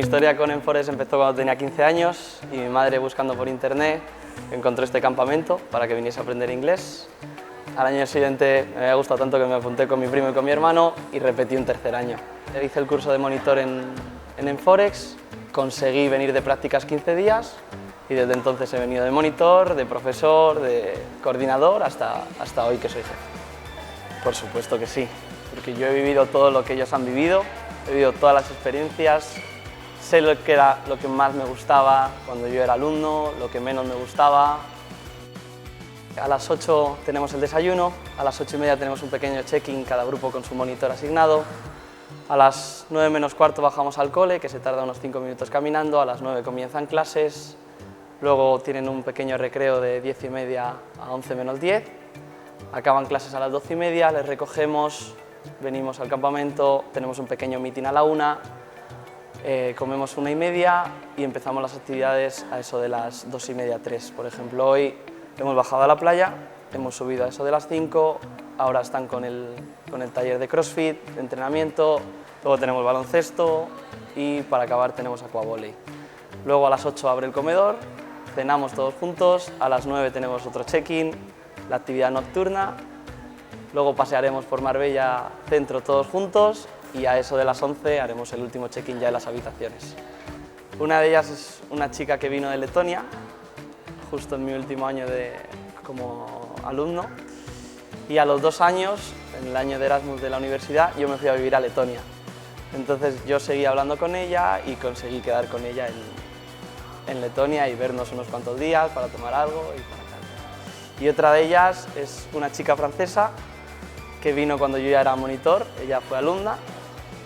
historia con Enforex empezó cuando tenía 15 años y mi madre, buscando por internet, encontró este campamento para que viniese a aprender inglés. Al año siguiente me había gustado tanto que me apunté con mi primo y con mi hermano y repetí un tercer año. Hice el curso de monitor en Enforex, conseguí venir de prácticas 15 días y desde entonces he venido de monitor, de profesor, de coordinador hasta hoy que soy jefe. Por supuesto que sí, porque yo he vivido todo lo que ellos han vivido, he vivido todas las experiencias, sé lo que era lo que más me gustaba cuando yo era alumno, lo que menos me gustaba. A las 8 tenemos el desayuno, a las 8:30 tenemos un pequeño check-in, cada grupo con su monitor asignado. A las 9 menos cuarto bajamos al cole, que se tarda unos 5 minutos caminando, a las 9 comienzan clases, luego tienen un pequeño recreo de 10:30 a 11 menos 10, acaban clases a las 12:30, les recogemos, venimos al campamento, tenemos un pequeño meeting a la 1, comemos 1:30 y empezamos las actividades a eso de las 2:30, 3. Por ejemplo, hoy hemos bajado a la playa, hemos subido a eso de las 5, ahora están con el taller de CrossFit, de entrenamiento, luego tenemos baloncesto y para acabar tenemos aquavoley. Luego a las 8 abre el comedor, cenamos todos juntos, a las 9 tenemos otro check-in, la actividad nocturna, luego pasearemos por Marbella Centro todos juntos y a eso de las 11 haremos el último check-in ya en las habitaciones. Una de ellas es una chica que vino de Letonia, justo en mi último año como alumno, y a los 2 años, en el año de Erasmus de la universidad, yo me fui a vivir a Letonia. Entonces yo seguí hablando con ella y conseguí quedar con ella en Letonia y vernos unos cuantos días para tomar algo y para cantar. Y otra de ellas es una chica francesa que vino cuando yo ya era monitor, ella fue alumna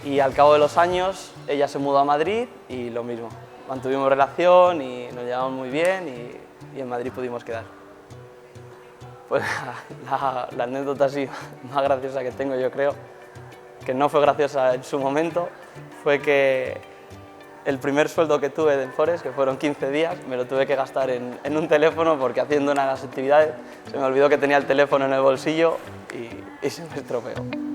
y al cabo de los años ella se mudó a Madrid y lo mismo. Mantuvimos relación y nos llevamos muy bien y en Madrid pudimos quedar. Pues la anécdota así más graciosa que tengo, yo creo, que no fue graciosa en su momento, fue que el primer sueldo que tuve de Enforex, que fueron 15 días, me lo tuve que gastar en un teléfono porque haciendo una de las actividades se me olvidó que tenía el teléfono en el bolsillo y se me estropeó.